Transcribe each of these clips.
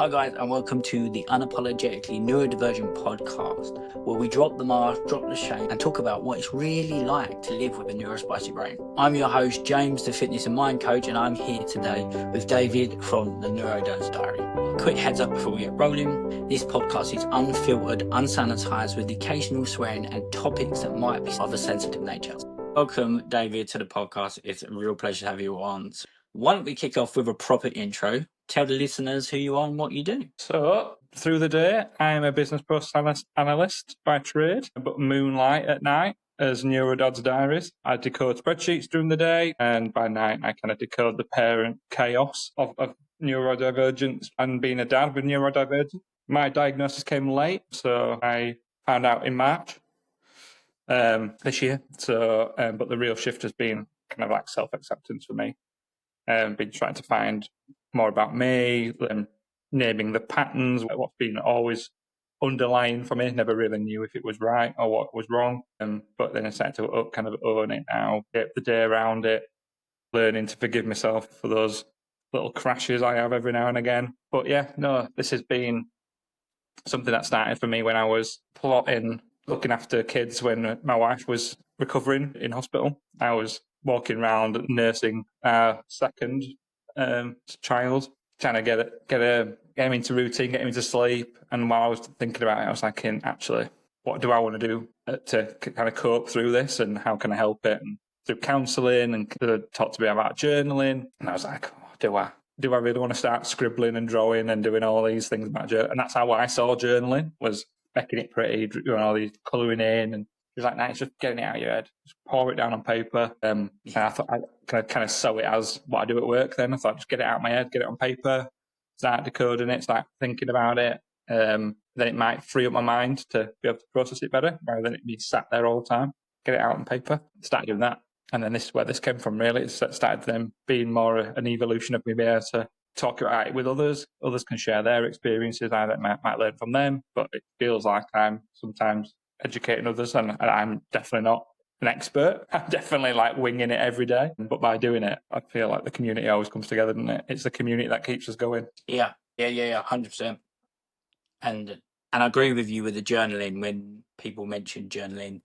Hi guys, and welcome to the Unapologetically Neurodivergent podcast, where we drop the mask, drop the shame, and talk about what it's really like to live with a neurospicy brain. I'm your host, James, the fitness and mind coach, and I'm here today with David from the Neurodivergent Diary. Quick heads up before we get rolling, this podcast is unfiltered, unsanitized, with occasional swearing and topics that might be of a sensitive nature. Welcome, David, to the podcast. It's a real pleasure to have you on. Why don't we kick off with a proper intro? Tell the listeners who you are and what you do. So, through the day, I am a business process analyst by trade, but moonlight at night as Neurodivergent Diaries. I decode spreadsheets during the day, and by night I kind of decode the parent chaos of neurodivergence and being a dad with neurodivergence. My diagnosis came late, so I found out in March this year. So, but the real shift has been kind of like self-acceptance for me. Been trying to find more about me, naming the patterns, what's been always underlying for me. Never really knew if it was right or what was wrong. But then I started to kind of own it now, get the day around it, learning to forgive myself for those little crashes I have every now and again. But yeah, no, this has been something that started for me when I was looking after kids when my wife was recovering in hospital. I was walking around nursing our second child, trying to get him into routine, get him into sleep. And while I was thinking about it, I was like, actually, what do I want to do to kind of cope through this, and how can I help it? And through counselling, and talked to me about journaling. And I was like, do I really want to start scribbling and drawing and doing all these things about journaling? And that's how I saw journaling, was making it pretty, doing all these colouring in. And he was like, nah, it's just getting it out of your head. Just pour it down on paper. And I thought I kind of sew it as what I do at work then. I thought, just get it out of my head, get it on paper, start decoding it, start thinking about it. Then it might free up my mind to be able to process it better, rather than it be sat there all the time. Get it out on paper. Started doing that. And then this is where this came from, really. It started then being more an evolution of me being able to talk about it with others. Others can share their experiences. I might learn from them, but it feels like I'm sometimes educating others, and I'm definitely not an expert. I'm definitely like winging it every day. But by doing it, I feel like the community always comes together, doesn't it? It's the community that keeps us going. Yeah, 100%. And I agree with you with the journaling. When people mention journaling,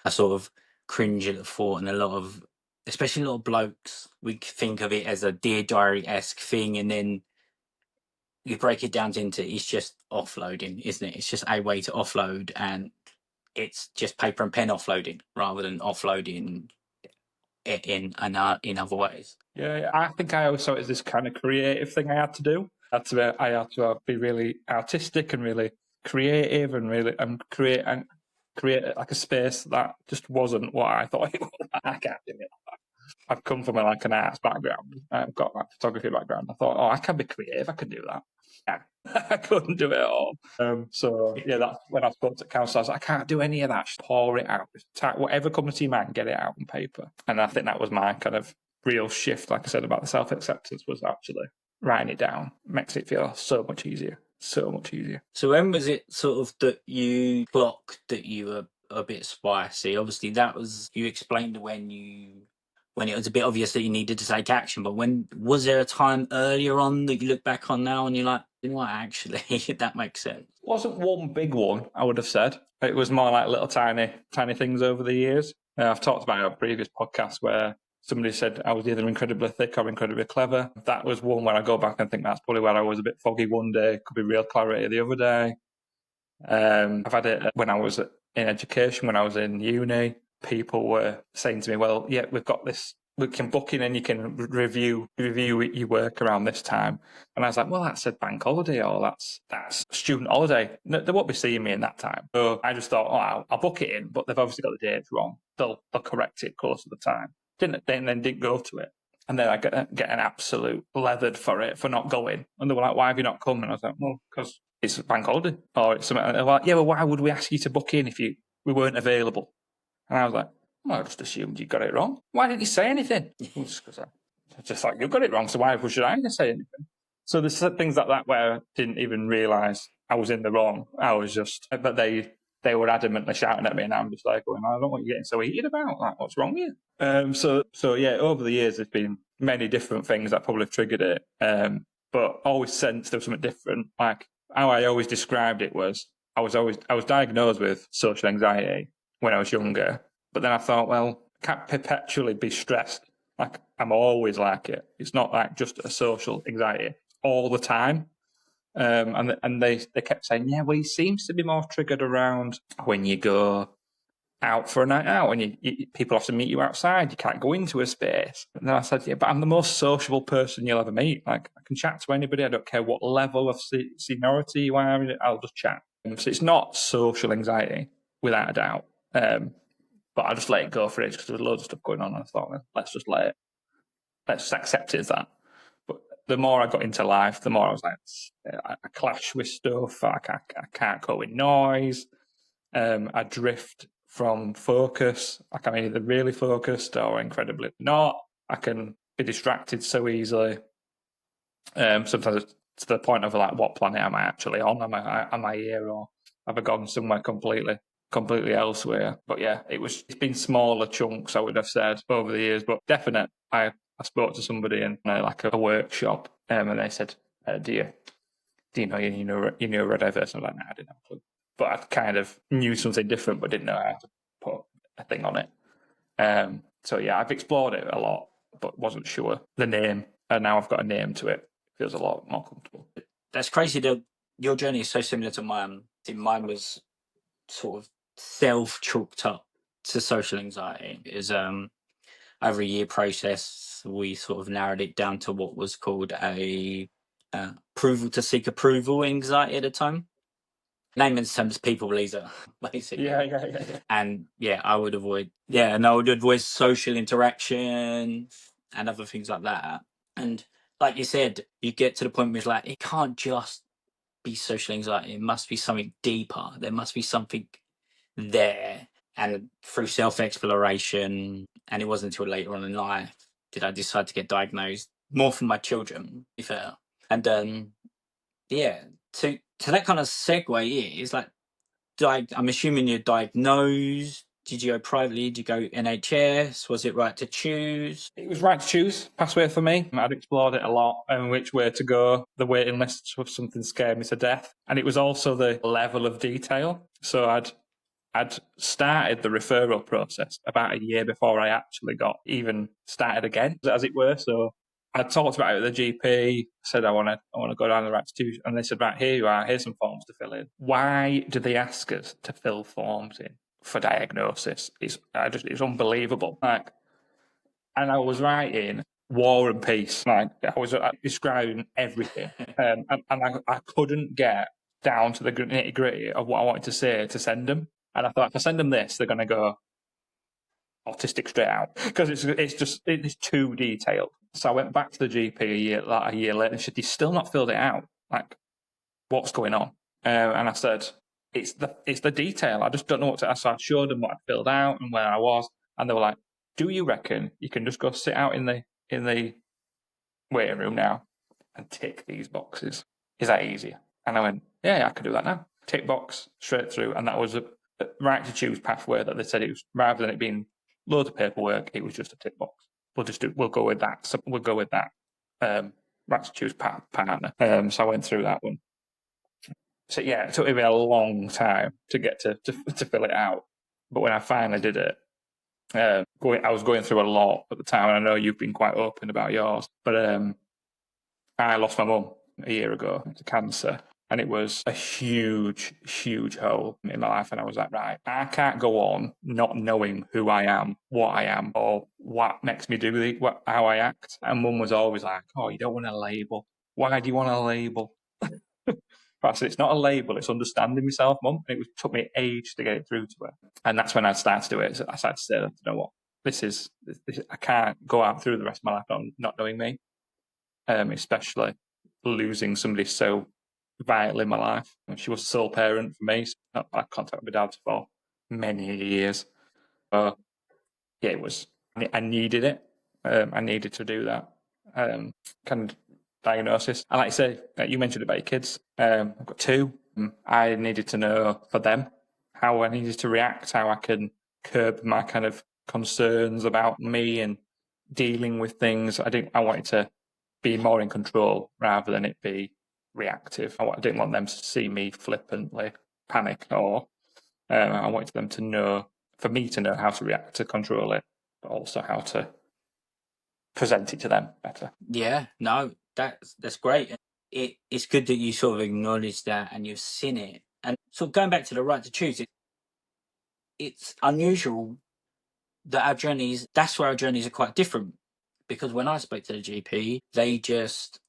I sort of cringe at the thought, and especially a lot of blokes, we think of it as a Dear Diary-esque thing, and then you break it down into it's just offloading, isn't it? It's just a way to offload, and it's just paper and pen offloading rather than offloading it in other ways. Yeah, I think I always saw it as this kind of creative thing I had to do. I had to be really artistic and really creative and really create like a space that just wasn't what I thought it was. I can't do it. I've come from like an arts background. I've got like photography background. I thought, I can be creative. I can do that. Yeah, I couldn't do it at all. So yeah, that's when I spoke to counsellor. I was like, I can't do any of that. Just pour it out. Whatever comes to your mind, get it out on paper. And I think that was my kind of real shift. Like I said about the self-acceptance, was actually writing it down. Makes it feel so much easier. So much easier. So when was it sort of that you clocked that you were a bit spicy? Obviously, that was, you explained when it was a bit obvious that you needed to take action. But when was there a time earlier on that you look back on now and you're like, you know what, actually, that makes sense? Wasn't one big one, I would have said. It was more like little tiny things over the years. I've talked about a previous podcast where somebody said I was either incredibly thick or incredibly clever. That was one where I go back and think that's probably where I was a bit foggy one day, could be real clarity the other day. I've had it when I was in education, when I was in uni. People were saying to me, well, yeah, we've got this, we can book in and you can review your work around this time. And I was like, well, that's a bank holiday, or that's student holiday. No, they won't be seeing me in that time. So I just thought, I'll book it in, but they've obviously got the dates wrong. They'll correct it close to the time. Didn't go to it. And then I get an absolute leathered for not going. And they were like, why have you not come? And I was like, well, because it's a bank holiday. Or it's something. And they're like, yeah, well, why would we ask you to book in if we weren't available? And I was like, well, I just assumed you got it wrong. Why didn't you say anything? Just like, you got it wrong, so why should I say anything? So there's things like that where I didn't even realise I was in the wrong. I was just, but they were adamantly shouting at me, and I'm just like going, I don't know what you're getting so heated about. Like, what's wrong with you? So yeah, over the years, there's been many different things that probably triggered it. but always sensed there was something different. Like how I always described it was I was diagnosed with social anxiety when I was younger, but then I thought, well, I can't perpetually be stressed. Like I'm always like it. It's not like just a social anxiety all the time. And they kept saying, yeah, well, he seems to be more triggered around when you go out for a night out and people have to meet you outside. You can't go into a space. And then I said, yeah, but I'm the most sociable person you'll ever meet. Like I can chat to anybody. I don't care what level of seniority you are. I'll just chat. So it's not social anxiety without a doubt. But I just let it go for it because there was loads of stuff going on. And I thought, well, let's just accept it as that. But the more I got into life, the more I was like, I clash with stuff. I can't cope with noise. I drift from focus. Like I'm either really focused or incredibly not. I can be distracted so easily. Sometimes to the point of like, what planet am I actually on? Am I here, or have I gone somewhere completely elsewhere? But yeah, it's been smaller chunks, I would have said, over the years. But definite. I spoke to somebody in like a workshop, and they said, "Do you know you're neurodiverse?" I'm like, "No, I didn't have a clue." But I kind of knew something different, but didn't know how to put a thing on it. So yeah, I've explored it a lot, but wasn't sure the name, and now I've got a name to it. Feels a lot more comfortable. That's crazy that your journey is so similar to mine. I think mine was sort of self-chalked up to social anxiety. It was over a year process. We sort of narrowed it down to what was called a approval to seek approval anxiety at the time. Layman's terms, people pleaser, basically. Yeah. And I would avoid social interaction and other things like that. And like you said, you get to the point where it's like, it can't just be social anxiety. It must be something deeper. There must be something there. And through self-exploration, and it wasn't until later on in life did I decide to get diagnosed, more from my children, to be fair. And so that kind of segue is like, I'm assuming you're diagnosed. Did you go privately? Did you go NHS? Was it right to choose? It was right to choose pathway for me. I'd explored it a lot and which way to go. The waiting lists was something scared me to death. And it was also the level of detail. So I'd started the referral process about a year before I actually got even started again, as it were. So I talked about it with the GP, said I want to go down the right to choose, and they said, right, here you are, here's some forms to fill in. Why do they ask us to fill forms in for diagnosis? It's unbelievable. Like, and I was writing War and Peace. Like I was describing everything, and I couldn't get down to the nitty gritty of what I wanted to say to send them. And I thought, if I send them this, they're going to go autistic straight out because it's too detailed. So I went back to the GP a year later, and she said, "You've still not filled it out. Like, what's going on?" And I said, "It's the detail. I just don't know what to." So I showed them what I'd filled out and where I was, and they were like, "Do you reckon you can just go sit out in the waiting room now and tick these boxes? Is that easier?" And I went, "Yeah, I can do that now. Tick box straight through." And that was a right to choose pathway that they said it was, rather than it being loads of paperwork, it was just a tick box. We'll go with that. So we'll go with that. Right to choose partner. So I went through that one. So yeah, it took me a long time to get to fill it out. But when I finally did it, I was going through a lot at the time, and I know you've been quite open about yours. But I lost my mum a year ago to cancer, and it was a huge, huge hole in my life. And I was like, right, I can't go on not knowing who I am, what I am, or what makes me do how I act. And Mum was always like, "Oh, you don't want a label. Why do you want a label?" But I said, "It's not a label, it's understanding myself, Mum." And took me age to get it through to her. And that's when I started to do it. I started to say, "You know what? This is I can't go out through the rest of my life not knowing me, especially losing somebody so vital in my life." She was a sole parent for me. So I contacted my dad for many years. So yeah, I needed it. I needed to do that kind of diagnosis. And like you say, you mentioned about your kids. I've got two. I needed to know for them how I needed to react, how I can curb my kind of concerns about me and dealing with things. I wanted to be more in control rather than it be reactive. I didn't want them to see me flippantly panic, or I wanted them to know, for me to know how to react to control it, but also how to present it to them better. Yeah, no, that's great. It's good that you sort of acknowledge that and you've seen it. And so going back to the right to choose, it's unusual that that's where our journeys are quite different. Because when I spoke to the GP, they just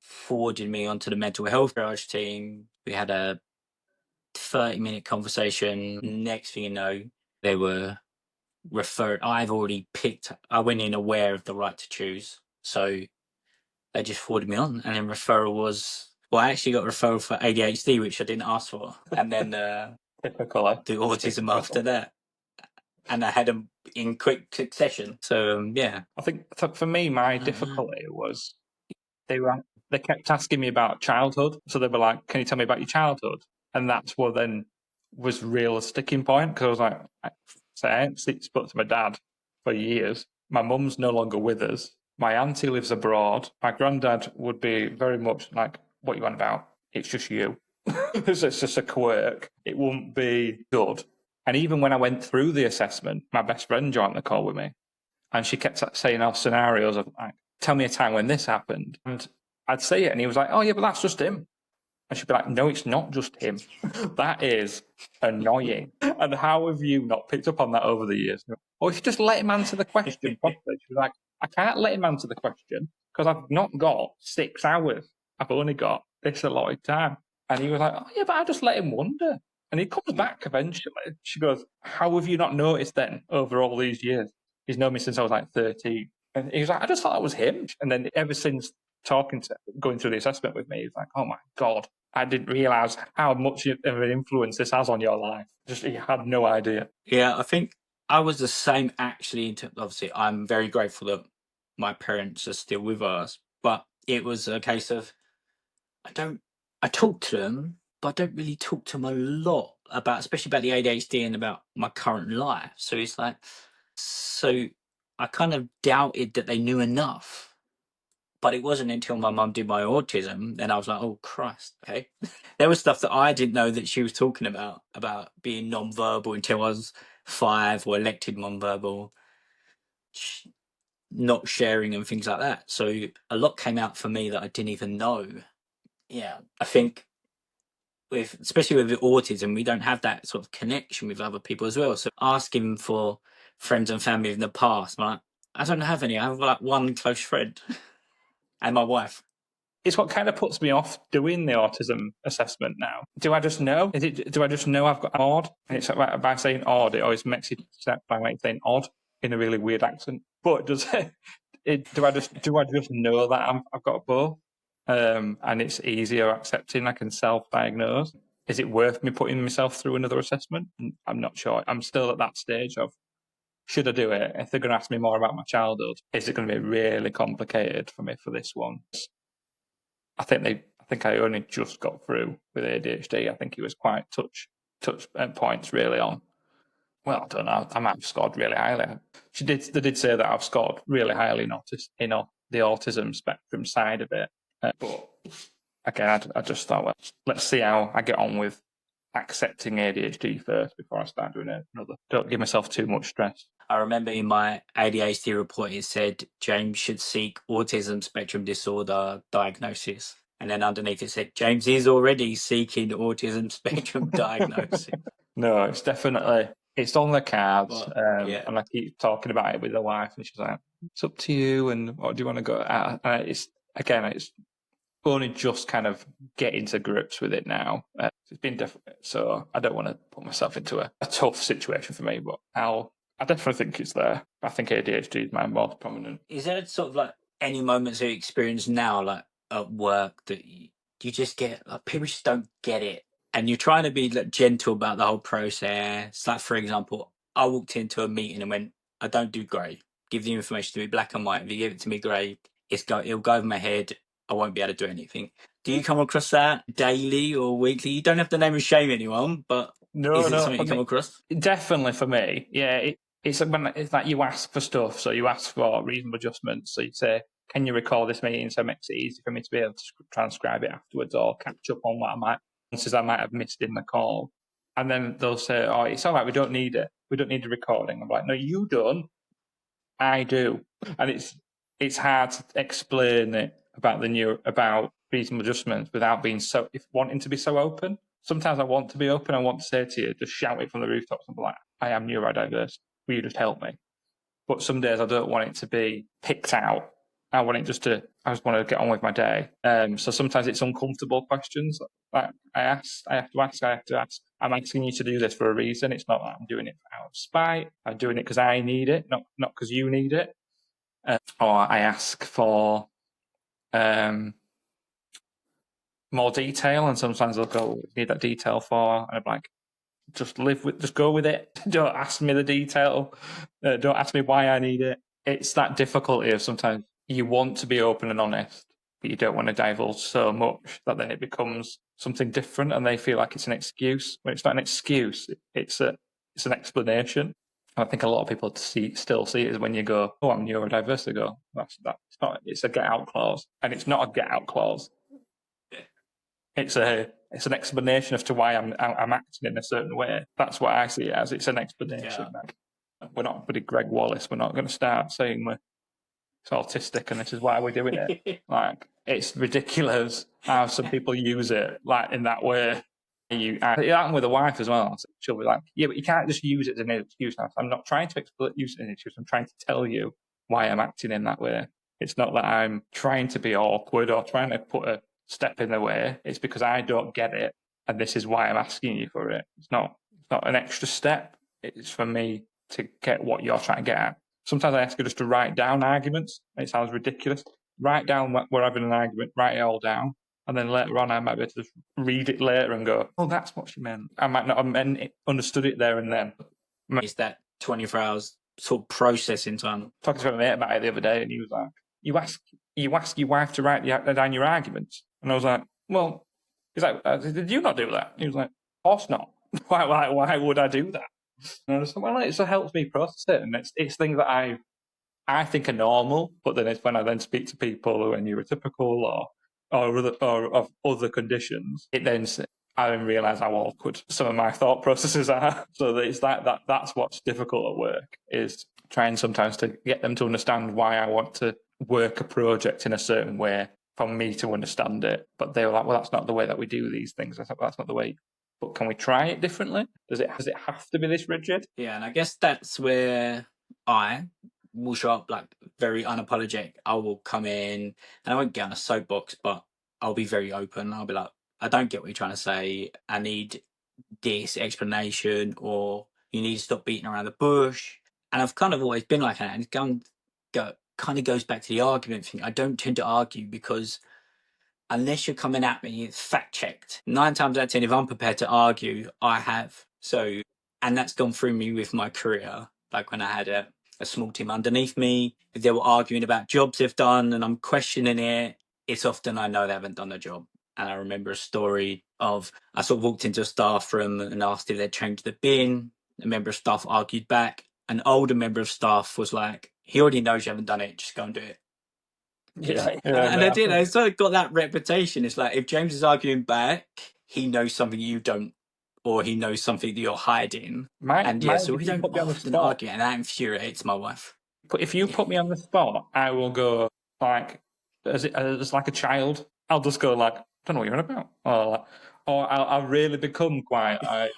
forwarded me onto the mental health triage team. We had a 30-minute conversation. Next thing you know, they were referred. I went in aware of the right to choose. So they just forwarded me on. And then referral was, well, I actually got referral for ADHD, which I didn't ask for. And then Typical. the autism after that. And I had them in quick succession. So, yeah. I think for me, my difficulty was they kept asking me about childhood. So they were like, "Can you tell me about your childhood?" And that's what then was real sticking point, because I was like, I ain't spoke to my dad for years. My mum's no longer with us. My auntie lives abroad. My granddad would be very much like, "What you on about? It's just you." It's just a quirk. It won't be good. And even when I went through the assessment, my best friend joined the call with me, and she kept saying our scenarios of like, "Tell me a time when this happened." And I'd say it, and he was like, "Oh yeah, but that's just him." And she'd be like, "No, it's not just him. That is annoying." And how have you not picked up on that over the years? Or if you just let him answer the question properly. She was like, "I can't let him answer the question because I've not got 6 hours. I've only got this allotted time." And he was like, "Oh yeah, but I just let him wonder." And he comes back eventually. She goes, "How have you not noticed then over all these years? He's known me since I was like 13. And he was like, "I just thought it was him." And then ever since going through the assessment with me, he's like, "Oh my God, I didn't realise how much of an influence this has on your life." Just, he had no idea. Yeah, I think I was the same actually. Obviously, I'm very grateful that my parents are still with us, but it was a case of I talk to them, but I don't really talk to them a lot about, especially about the ADHD and about my current life. So it's like, so I kind of doubted that they knew enough. But it wasn't until my mum did my autism, then I was like, oh Christ, okay. There was stuff that I didn't know that she was talking about being non-verbal until I was 5, or elected non-verbal, not sharing and things like that. So a lot came out for me that I didn't even know. Yeah, I think especially with autism, we don't have that sort of connection with other people as well. So asking for friends and family in the past, like, I don't have any. I have like one close friend and my wife. It's what kind of puts me off doing the autism assessment now. Do I just know? Do I just know I've got odd? And it's like, by saying odd, it always makes it sound by saying odd in a really weird accent. But does do I just know that I've got both? And it's easier accepting. I can self-diagnose. Is it worth me putting myself through another assessment? I'm not sure. I'm still at that stage of, should I do it? If they're going to ask me more about my childhood, is it going to be really complicated for me for this one? I think I only just got through with ADHD. I think it was quite touch points really on. Well, I don't know. I might have scored really highly. They did say that I've scored really highly in the autism spectrum side of it. But again, I just thought, well, let's see how I get on with accepting ADHD first before I start doing another. Don't give myself too much stress. I remember in my ADHD report, it said James should seek autism spectrum disorder diagnosis. And then underneath it said, James is already seeking autism spectrum diagnosis. No, it's on the cards. And I keep talking about it with the wife, and she's like, "It's up to you, and what do you want to go at?" It's only just kind of getting to grips with it now. It's been difficult, so I don't want to put myself into a tough situation for me, but I definitely think it's there. I think ADHD is my most prominent. Is there sort of like any moments of experience now, like at work, that you just get, like, people just don't get it, and you're trying to be like gentle about the whole process? Like, for example, I walked into a meeting and went, I don't do grey. Give the information to me black and white. If you give it to me grey, it'll go over my head. I won't be able to do anything. Do you come across that daily or weekly? You don't have to name and shame anyone, but is it something you come across? Definitely for me, yeah. It's like you ask for stuff, so you ask for reasonable adjustments. So you say, can you record this meeting so it makes it easy for me to be able to transcribe it afterwards or catch up on what I might have missed in the call. And then they'll say, oh, it's all right, we don't need it. We don't need the recording. I'm like, no, you don't. I do. And it's hard to explain it about about reasonable adjustments without being wanting to be so open. Sometimes I want to be open. I want to say to you, just shout it from the rooftops and be like, I am neurodiverse. Will you just help me? But some days I don't want it to be picked out. I just want to get on with my day. So sometimes it's uncomfortable questions that I have to ask. I'm asking you to do this for a reason. It's not that I'm doing it out of spite. I'm doing it because I need it, not because you need it. Or I ask for more detail, and sometimes they'll go, need that detail for, and I'm like, just go with it. Don't ask me the detail. Don't ask me why I need it. It's that difficulty of sometimes you want to be open and honest, but you don't want to divulge so much that then it becomes something different, and they feel like it's an excuse. When it's not an excuse, it's an explanation. And I think a lot of people still see it as when you go, "Oh, I'm neurodiverse." They go, "That's that." It's not. It's a get out clause, and it's not a get out clause. It's an explanation as to why I'm acting in a certain way. That's what I see it as. It's an explanation. Yeah. We're not Buddy Greg Wallace. We're not going to start saying it's autistic and this is why we're doing it. Like, it's ridiculous how some people use it like in that way. It happened with a wife as well. She'll be like, yeah, but you can't just use it as an excuse. I'm not trying to use it as an excuse. I'm trying to tell you why I'm acting in that way. It's not that I'm trying to be awkward or trying to put a step in the way. It's because I don't get it, and this is why I'm asking you for it. It's not an extra step. It's for me to get what you're trying to get at. Sometimes I ask you just to write down arguments. It sounds ridiculous. Write down we're having an argument, write it all down, and then later on I might be able to just read it later and go, oh, that's what she meant. I might not have understood it there and then. It's that 24 hours sort of processing time. Talking to a mate about it the other day, and he was like, you ask your wife to write down your arguments. And I was like, well, he's like, did you not do that? He was like, of course not. Why would I do that? And I was like, well, it helps me process it. And it's things that I think are normal, but then it's when I then speak to people who are neurotypical or of other conditions, I then realise how awkward some of my thought processes are. So it's that's what's difficult at work, is trying sometimes to get them to understand why I want to work a project in a certain way for me to understand it. But they were like, well, that's not the way that we do these things. I thought, well, that's not the way. But can we try it differently? Does it have to be this rigid? Yeah, and I guess that's where I will show up like very unapologetic. I will come in and I won't get on a soapbox, but I'll be very open. I'll be like, I don't get what you're trying to say. I need this explanation, or you need to stop beating around the bush. And I've kind of always been like that. And it kind of goes back to the argument thing. I don't tend to argue because unless you're coming at me, it's fact checked. 9 times out of 10, if I'm prepared to argue, I have. So, and that's gone through me with my career. Like when I had a small team underneath me, if they were arguing about jobs they've done and I'm questioning it, it's often I know they haven't done the job. And I remember a story of, I sort of walked into a staff room and asked if they'd changed the bin. A member of staff argued back. An older member of staff was like, he already knows you haven't done it, just go and do it. Yeah. And I did. I sort of got that reputation. It's like, if James is arguing back, he knows something you don't, or he knows something that you're hiding. So we don't often argue, and that infuriates my wife. But if you put me on the spot, I will go like, as like a child. I'll just go like, I don't know what you're on about. Or I'll really become quite like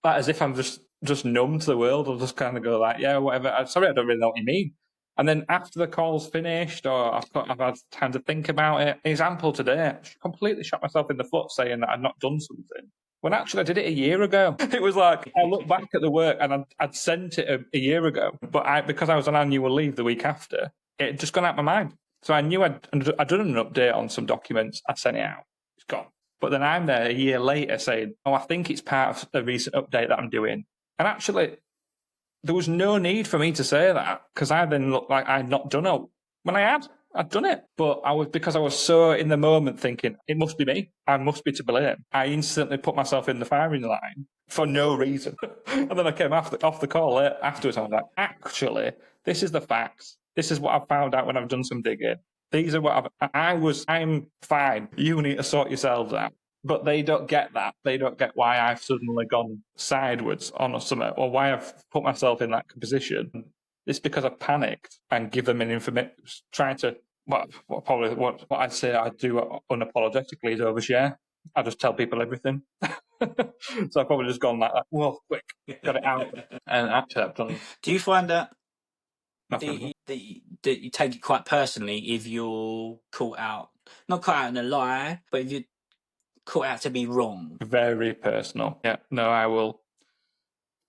as if I'm just numb to the world. I'll just kind of go like, yeah, whatever. Sorry, I don't really know what you mean. And then after the call's finished, or I've had time to think about it. Example today, I completely shot myself in the foot saying that I'd not done something, when actually I did it a year ago. It was like, I look back at the work and I'd sent it a year ago, but because I was on annual leave the week after, it had just gone out of my mind. So I knew I'd done an update on some documents. I sent it out. It's gone. But then I'm there a year later saying, oh, I think it's part of a recent update that I'm doing. And actually, there was no need for me to say that, because I then looked like I'd not done it when I'd done it. But because I was so in the moment thinking, it must be me. I must be to blame. I instantly put myself in the firing line for no reason. And then I came off the call afterwards. I was like, actually, this is the facts. This is what I've found out when I've done some digging. These are what I'm fine. You need to sort yourselves out. But they don't get that. They don't get why I've suddenly gone sideways on something, or why I've put myself in that position. It's because I panicked and give them an information, trying to, what I'd say I do unapologetically is overshare. I just tell people everything. So I've probably just gone like, well, quick, got it out. And actually, I've done. Do you find that Nothing. that you take it quite personally if you're not caught out in a lie, but if you're caught out to be wrong? Very personal. Yeah. No, I will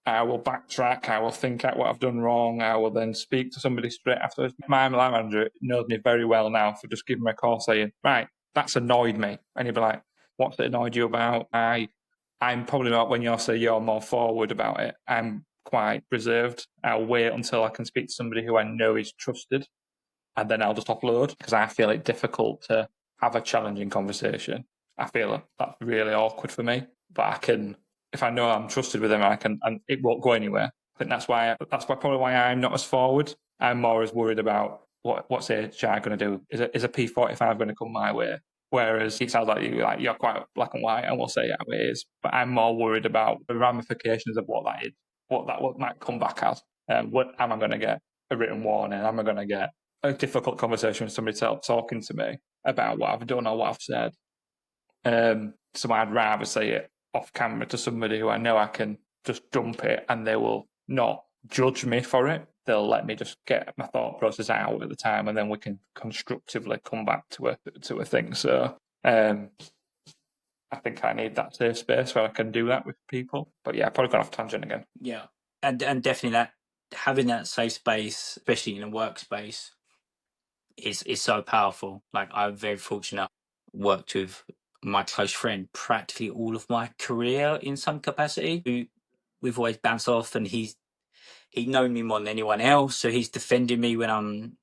backtrack. I will think out what I've done wrong. I will then speak to somebody straight afterwards. My line manager knows me very well now for just giving me a call saying, right, that's annoyed me. And he'll be like, what's it annoyed you about? I'm probably not, when you say you're more forward about it, I'm quite reserved. I'll wait until I can speak to somebody who I know is trusted, and then I'll just offload, because I feel it difficult to have a challenging conversation. I feel that's really awkward for me, but I can, if I know I'm trusted with them, and it won't go anywhere. I think that's probably why I'm not as forward. I'm more as worried about what's HR going to do. Is a P45 going to come my way? Whereas it sounds like you're quite black and white, and we'll say how it is. But I'm more worried about the ramifications of what that is, what might come back as. What am I going to get? A written warning? Am I going to get a difficult conversation with somebody talking to me about what I've done or what I've said? So I'd rather say it off camera to somebody who I know I can just dump it, and they will not judge me for it. They'll let me just get my thought process out at the time, and then we can constructively come back to a thing. So I think I need that safe space where I can do that with people. But yeah, I've probably gone off tangent again. Yeah, and definitely that having that safe space, especially in a workspace, is so powerful. Like, I'm very fortunate, worked with my close friend practically all of my career in some capacity, who we've always bounced off, and he'd known me more than anyone else, so he's defending me when I'm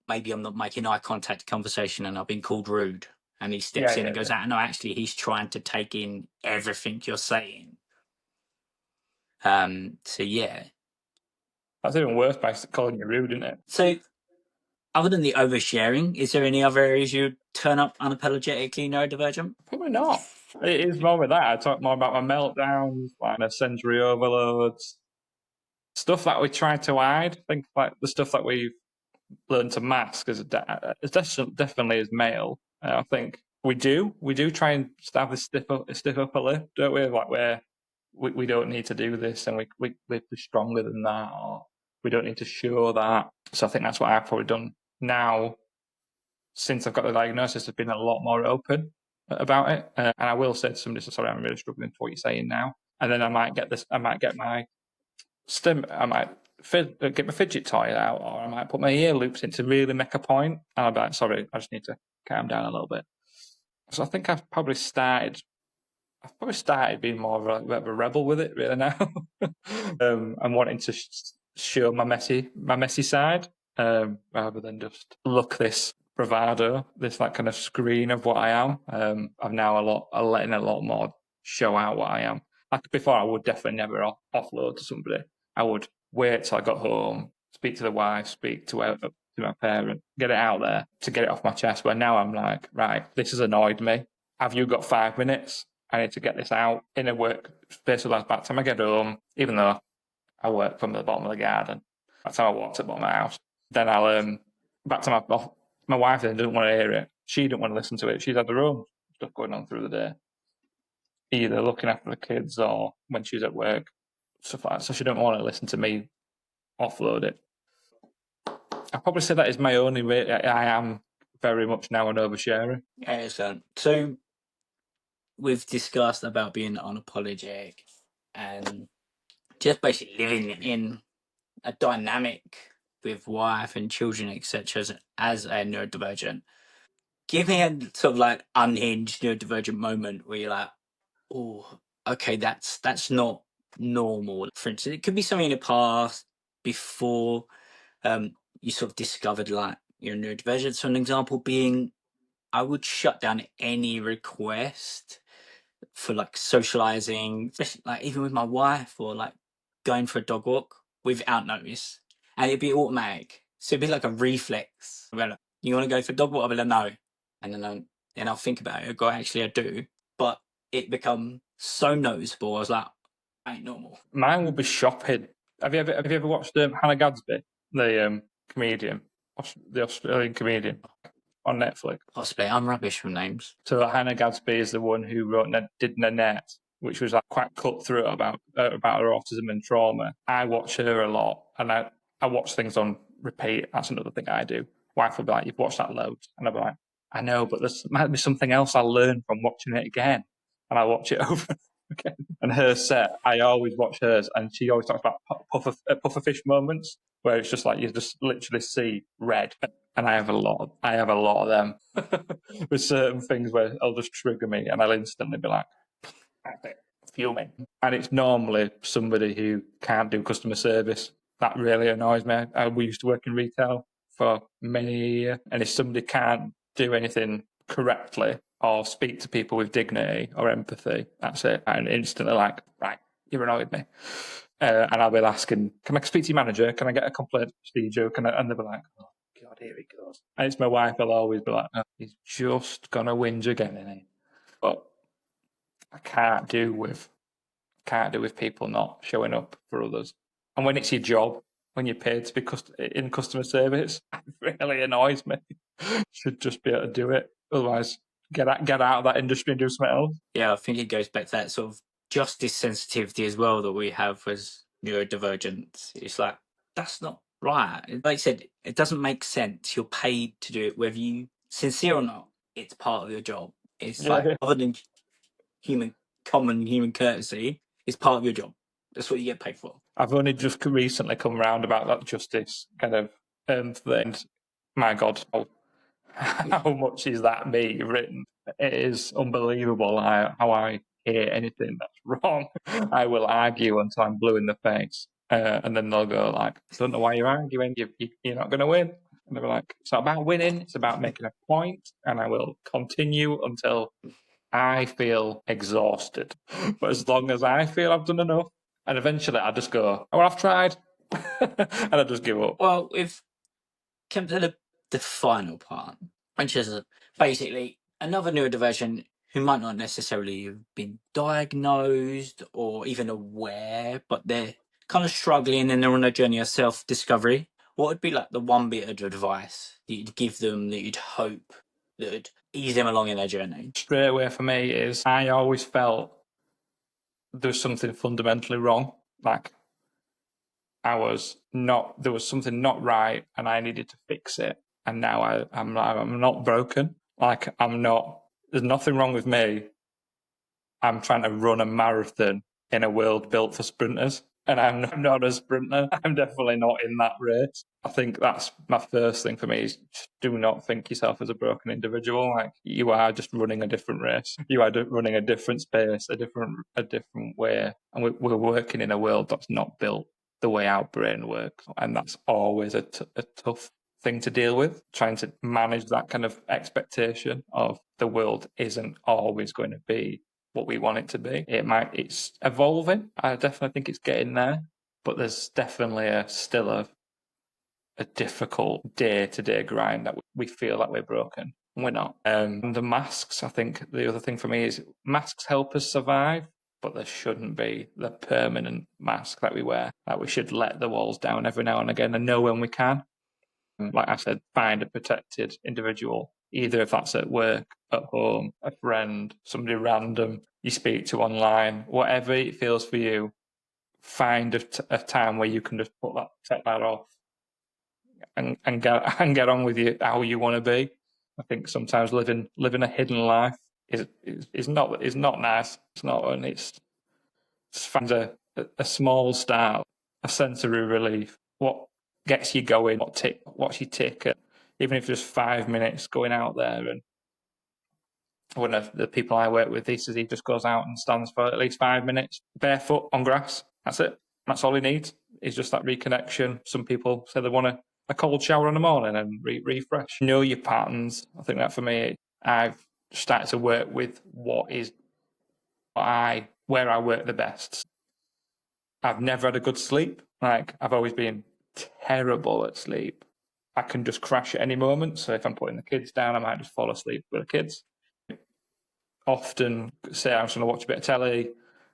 not making eye contact conversation and I've been called rude, and he steps in and goes, no, actually he's trying to take in everything you're saying. So yeah, that's even worse by calling you rude, isn't it? So other than the oversharing, is there any other areas you'd turn up unapologetically neurodivergent? Probably not. It is more with that. I talk more about my meltdowns, like my sensory overloads, stuff that we try to hide. I think like the stuff that we've learned to mask is definitely as male. I think we do try and have this stiff upper lip, don't we? Like where we don't need to do this, and we're stronger than that, or we don't need to show that. So I think that's what I've probably done now. Since I've got the diagnosis, I've been a lot more open about it. And I will say to somebody, sorry, I'm really struggling for what you're saying now. And then I might get my get my fidget toy out, or I might put my ear loops in to really make a point. And I'll be like, sorry, I just need to calm down a little bit. So I think I've probably started being more of a rebel with it really now. I'm wanting to show my messy side, rather than just look this bravado, this like kind of screen of what I am. I'm now letting a lot more show out what I am. Like before, I would definitely never offload to somebody. I would wait till I got home, speak to the wife, speak to my parent, get it out there to get it off my chest. But now I'm like, right, this has annoyed me. Have you got 5 minutes? I need to get this out in a work space. By the time I get home, even though I work from the bottom of the garden, by the time I walk to the bottom of the house, then I'll back to my wife. Then doesn't want to hear it. She didn't want to listen to it. She's had her own stuff going on through the day, either looking after the kids or when she's at work, stuff like that. So she don't want to listen to me offload it. I probably say that is my only way. I am very much now an oversharer. Excellent. So we've discussed about being unapologetic and just basically living in a dynamic with wife and children, etc., as a neurodivergent. Give me a sort of like unhinged neurodivergent moment where you're like, oh, okay, that's not normal. For instance, it could be something in the past before you sort of discovered like your neurodivergent. So an example being, I would shut down any request for like socializing, especially like even with my wife, or like going for a dog walk without notice, and it'd be automatic. So it'd be like a reflex. You want to go for dog walk? I'll be like, no. And then I'll think about it. I go, actually, I do. But it become so noticeable. I was like, I ain't normal. Mine will be shopping. Have you ever watched Hannah Gadsby, the comedian, the Australian comedian on Netflix? Possibly. I'm rubbish with names. So Hannah Gadsby is the one who did Nanette, which was like quite cutthroat about her autism and trauma. I watch her a lot, and I watch things on repeat. That's another thing I do. Wife will be like, "You've watched that loads," and I'll be like, "I know, but there might be something else I'll learn from watching it again," and I watch it over again. And her set, I always watch hers, and she always talks about pufferfish moments where it's just like you just literally see red. And I have a lot of them with certain things where it'll just trigger me, and I'll instantly be like, fuming. And it's normally somebody who can't do customer service. That really annoys me. We used to work in retail for many years, and if somebody can't do anything correctly or speak to people with dignity or empathy, that's it. I'm instantly like, right, you've annoyed me. And I'll be asking, can I speak to your manager? Can I get a complaint procedure? And they'll be like, oh, God, here he goes. And it's my wife, I'll always be like, oh, he's just going to whinge again, isn't he? But I can't do with people not showing up for others. And when it's your job, when you're paid to be in customer service, it really annoys me. Should just be able to do it. Otherwise, get out of that industry and do something else. Yeah, I think it goes back to that sort of justice sensitivity as well that we have as neurodivergent. It's like, that's not right. Like I said, it doesn't make sense. You're paid to do it, whether you sincere or not. It's part of your job. It's like, other than common human courtesy, it's part of your job. That's what you get paid for. I've only just recently come around about that justice kind of thing. My God, how much is that me written? It is unbelievable how I hear anything that's wrong. I will argue until I'm blue in the face. And then they'll go like, I don't know why you're arguing. You're not going to win. And they'll be like, it's not about winning. It's about making a point. And I will continue until I feel exhausted. But as long as I feel I've done enough, and eventually I just go, oh, I've tried. And I just give up. Well, we've come to the final part, which is basically another neurodivergent who might not necessarily have been diagnosed or even aware, but they're kind of struggling and they're on a journey of self-discovery. What would be like the one bit of advice that you'd give them that you'd hope that would ease them along in their journey? Straight away for me is I always felt there's something fundamentally wrong. Like there was something not right and I needed to fix it. And now I'm not broken. Like there's nothing wrong with me. I'm trying to run a marathon in a world built for sprinters. And I'm not a sprinter. I'm definitely not in that race. I think that's my first thing for me is just do not think yourself as a broken individual. Like you are just running a different race. You are running a different space, a different way. And we're working in a world that's not built the way our brain works. And that's always a tough thing to deal with, trying to manage that kind of expectation of the world isn't always going to be what we want it to be. It's evolving. I definitely think it's getting there, but there's definitely still a difficult day-to-day grind that we feel like we're broken. We're not. And the masks, I think the other thing for me is masks help us survive, but there shouldn't be the permanent mask that we wear. Like we should let the walls down every now and again and know when we can. Like I said, find a protected individual, either if that's at work, at home, a friend, somebody random you speak to online, whatever it feels for you, find a time where you can just take that off and get on with how you want to be. I think sometimes living a hidden life is not nice. It's not, and it's just find a small start, a sensory relief. What gets you going? What's your ticket? Even if just 5 minutes going out there. And one of the people I work with, he says he just goes out and stands for at least 5 minutes barefoot on grass. That's it. That's all he needs. It's just that reconnection. Some people say they want a cold shower in the morning and refresh. Know your patterns. I think that for me, I've started to work with where I work the best. I've never had a good sleep. Like I've always been terrible at sleep. I can just crash at any moment. So if I'm putting the kids down, I might just fall asleep with the kids. Often say I'm just going to watch a bit of telly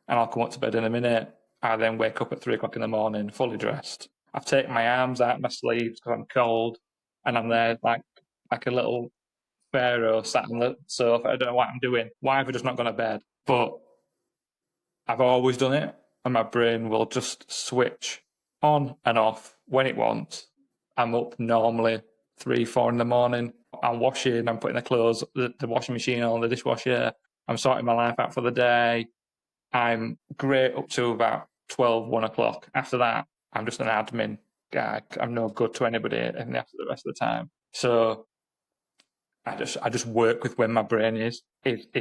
and I'll come up to bed in a minute. I then wake up at 3 o'clock in the morning, fully dressed. I've taken my arms out of my sleeves because I'm cold, and I'm there like a little pharaoh sat on the sofa. I don't know what I'm doing. Why have I just not gone to bed? But I've always done it, and my brain will just switch on and off when it wants. I'm up normally 3, 4 in the morning. I'm washing, I'm putting the clothes, the washing machine on, the dishwasher. I'm sorting my life out for the day. I'm great up to about 12, 1 o'clock. After that, I'm just an admin guy. I'm no good to anybody and the rest of the time. So I just work with when my brain is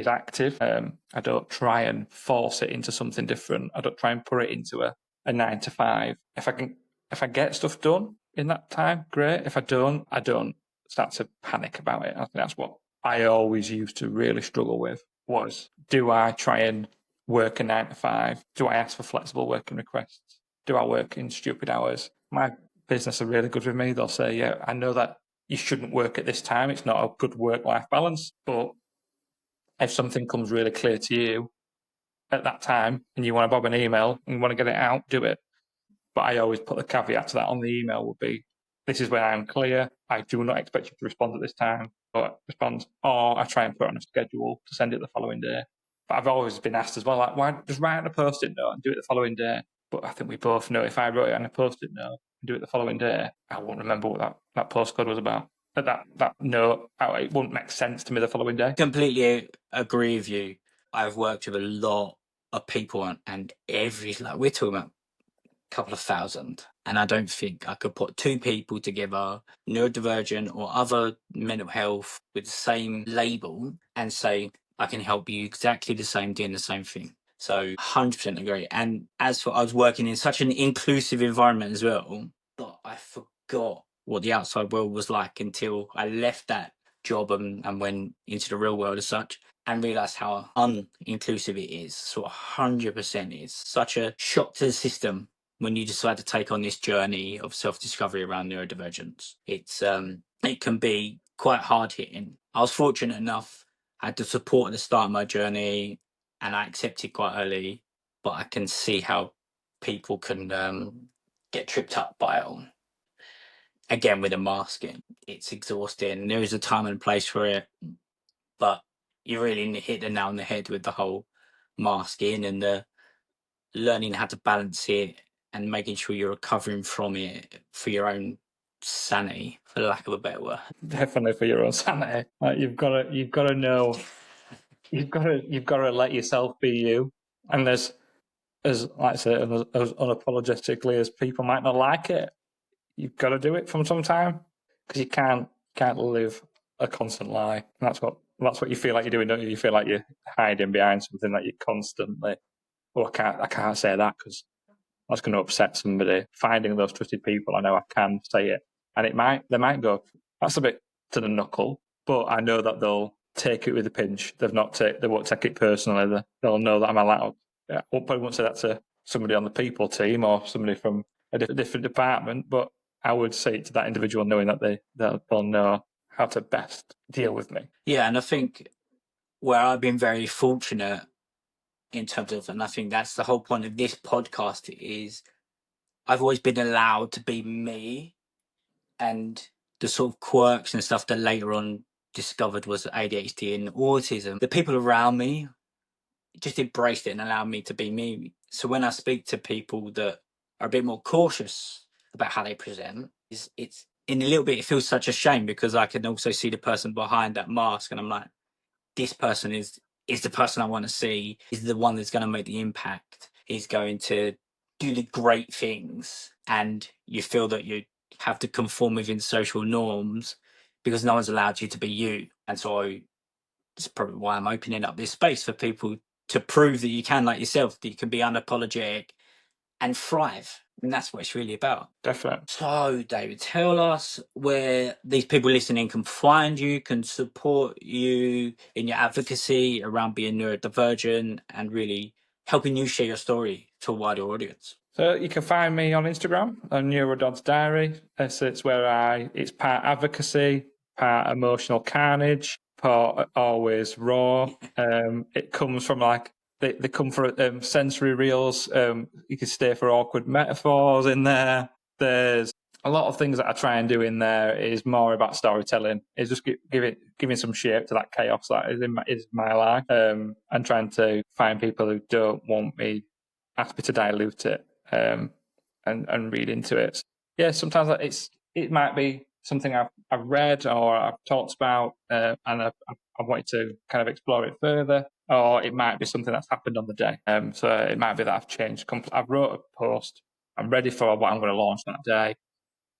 active. I don't try and force it into something different. I don't try and put it into a 9 to 5. If I get stuff done in that time, great. If I don't start to panic about it. I think that's what I always used to really struggle with was, do I try and work a 9 to 5? Do I ask for flexible working requests? Do I work in stupid hours? My business are really good with me. They'll say, yeah, I know that you shouldn't work at this time. It's not a good work-life balance. But if something comes really clear to you at that time and you want to bob an email and you want to get it out, do it. But I always put the caveat to that on the email would be, this is when I am clear. I do not expect you to respond at this time, or respond, or I try and put it on a schedule to send it the following day. But I've always been asked as well, like, why just write on a post-it note and do it the following day? But I think we both know if I wrote it on a post-it note and do it the following day, I won't remember what that postcode was about. But that note, it wouldn't make sense to me the following day. Completely agree with you. I've worked with a lot of people, and we're talking about a couple of thousand, and I don't think I could put 2 people together, neurodivergent or other mental health, with the same label and say, I can help you exactly the same, doing the same thing. So 100% agree. And as for, I was working in such an inclusive environment as well, that I forgot what the outside world was like until I left that job and went into the real world as such, and realised how uninclusive it is. So 100% is such a shock to the system when you decide to take on this journey of self-discovery around neurodivergence. It can be quite hard hitting. I was fortunate enough, I had the support at the start of my journey, and I accepted quite early, but I can see how people can get tripped up by it all. Again, with the masking, it's exhausting. There is a time and place for it, but you really hit the nail on the head with the whole masking and the learning how to balance it and making sure you're recovering from it for your own sanity, for lack of a better word. Definitely for your own sanity. Like you've got to know, you've got to let yourself be you. And there's, as like I say, as unapologetically as people might not like it, you've got to do it from some time, because you can't live a constant lie. And that's what you feel like you're doing, don't you? You feel like you're hiding behind something that you constantly. Oh, I can't say that because that's going to upset somebody. Finding those trusted people, I know I can say it, and they might go, that's a bit to the knuckle, but I know that they'll take it with a pinch. They won't take it personally. They'll know that I'm allowed. I probably won't say that to somebody on the people team or somebody from a different department, but I would say it to that individual, knowing that they'll know how to best deal with me. Yeah, and I think where I've been very fortunate in terms of, and I think that's the whole point of this podcast, is I've always been allowed to be me, and the sort of quirks and stuff that later on discovered was ADHD and autism. The people around me just embraced it and allowed me to be me. So when I speak to people that are a bit more cautious about how they present, it's in a little bit, it feels such a shame, because I can also see the person behind that mask, and I'm like, this person is the person I want to see, is the one that's going to make the impact, is going to do the great things. And you feel that you have to conform within social norms because no one's allowed you to be you. And so it's probably why I'm opening up this space for people to prove that you can, like yourself, that you can be unapologetic and thrive. And that's what it's really about. Definitely. So, David, tell us where these people listening can find you, can support you in your advocacy around being neurodivergent, and really helping you share your story to a wider audience? So you can find me on Instagram on Neurodod's Diary. It's where it's part advocacy, part emotional carnage, part always raw. It comes from they come for sensory reels. You can stay for awkward metaphors in there. There's a lot of things that I try and do in there is more about storytelling. Is just giving some shape to that chaos that is my life, and trying to find people who don't want me, ask me to dilute it, and read into it. Yeah, sometimes it might be something I've read or I've talked about, and I wanted to kind of explore it further, or it might be something that's happened on the day. So it might be that I've changed. I've wrote a post. I'm ready for what I'm going to launch that day.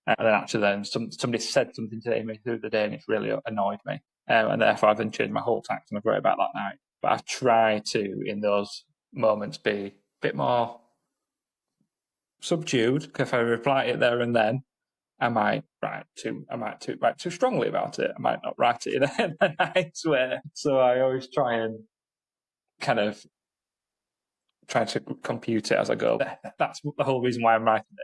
And then actually somebody said something to me through the day and it's really annoyed me. And therefore I've then changed my whole tact and I've wrote about that night. But I try to, in those moments, be a bit more subdued, because if I reply it there and then, I might write too strongly about it. I might not write it in a nice way. So I always try and kind of try to compute it as I go. That's the whole reason why I'm writing it.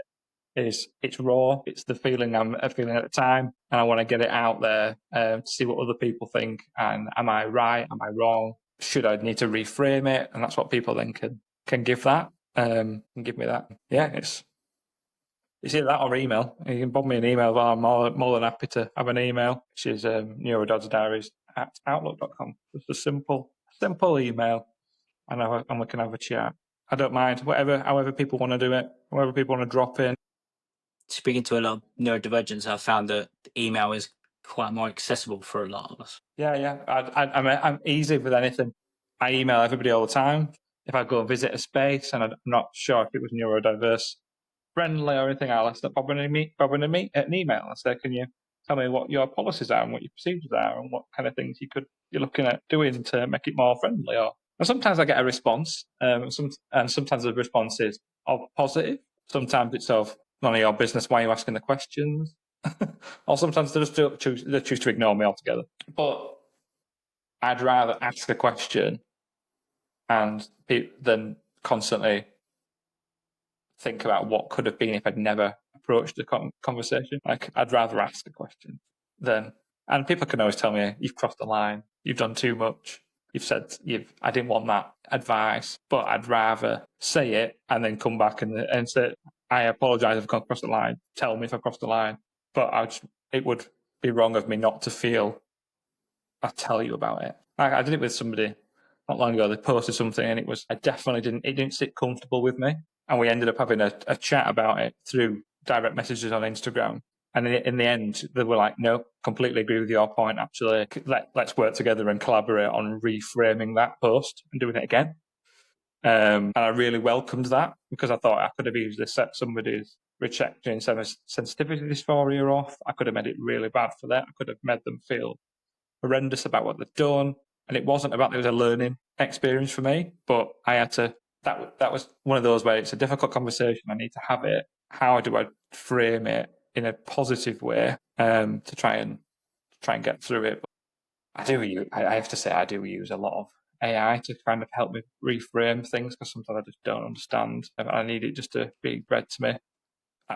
It's raw. It's the feeling I'm feeling at the time, and I want to get it out there to see what other people think. And am I right? Am I wrong? Should I need to reframe it? And that's what people then can give that. And give me that. Yeah, it's either that or email. You can bob me an email. I'm more than happy to have an email, which is neurododsdiaries@outlook.com. Just a simple email, and we can have a chat. I don't mind however people want to do it, however people want to drop in. Speaking to a lot of neurodivergents, I've found that email is quite more accessible for a lot of us. Yeah. I'm easy with anything. I email everybody all the time. If I go visit a space and I'm not sure if it was neurodiverse friendly or anything, I'll ask bob an email and say, can you tell me what your policies are and what your procedures are and what kind of things you're looking at doing to make it more friendly? And sometimes I get a response, and sometimes the response is positive. Sometimes it's none of your business, why are you asking the questions? Or sometimes they choose to ignore me altogether. But I'd rather ask a question and than constantly think about what could have been if I'd never approached the conversation. Like, I'd rather ask a question and people can always tell me, you've crossed the line, you've done too much, I didn't want that advice, but I'd rather say it and then come back and say, I apologise if I've crossed the line, tell me if I've crossed the line. But it would be wrong of me not to feel I'll tell you about it. I did it with somebody not long ago. They posted something and it didn't sit comfortable with me. And we ended up having a chat about it through direct messages on Instagram. And in the end, they were like, no, completely agree with your point, actually. Let's work together and collaborate on reframing that post and doing it again. And I really welcomed that, because I thought I could have easily set somebody's rejection sensitivity dysphoria off. I could have made it really bad for them. I could have made them feel horrendous about what they'd done. And it wasn't about, it was a learning experience for me, but I had to, that was one of those where it's a difficult conversation. I need to have it. How do I frame it in a positive way to try and get through it? But I have to say, I do use a lot of AI to kind of help me reframe things, because sometimes I just don't understand. And I need it just to be read to me.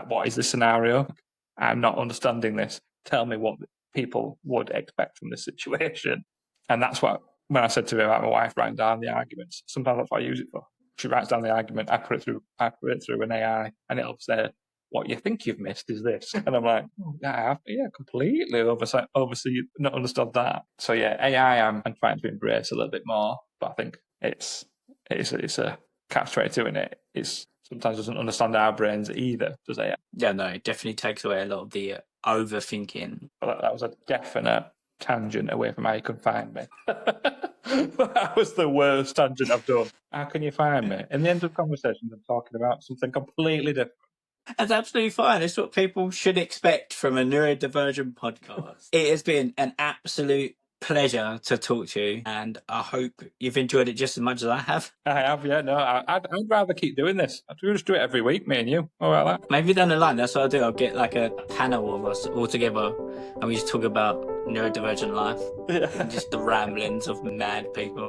What is the scenario? I'm not understanding this. Tell me what people would expect from this situation. And that's what, when I said to her about my wife writing down the arguments, sometimes that's what I use it for. She writes down the argument, I put it through an AI, and it'll say, what you think you've missed is this. And I'm like, oh, yeah, I have, completely obviously not understood that. So yeah, AI I'm trying to embrace a little bit more, but I think it's a catch-22 in it. It's sometimes doesn't understand our brains either, does AI? Yeah, no, it definitely takes away a lot of the overthinking. But that was a definite tangent away from how you can find me. That was the worst tangent I've done. How can you find me? In the end of conversations, I'm talking about something completely different. That's absolutely fine. It's what people should expect from a neurodivergent podcast. It has been an absolute pleasure to talk to you, and I hope you've enjoyed it just as much as I have. I have, yeah. No, I'd rather keep doing this. I'd just do it every week, me and you. All right, that. Maybe down the line, that's what I'll do. I'll get like a panel of us all together, and we just talk about neurodivergent life. Yeah. And just the ramblings of mad people.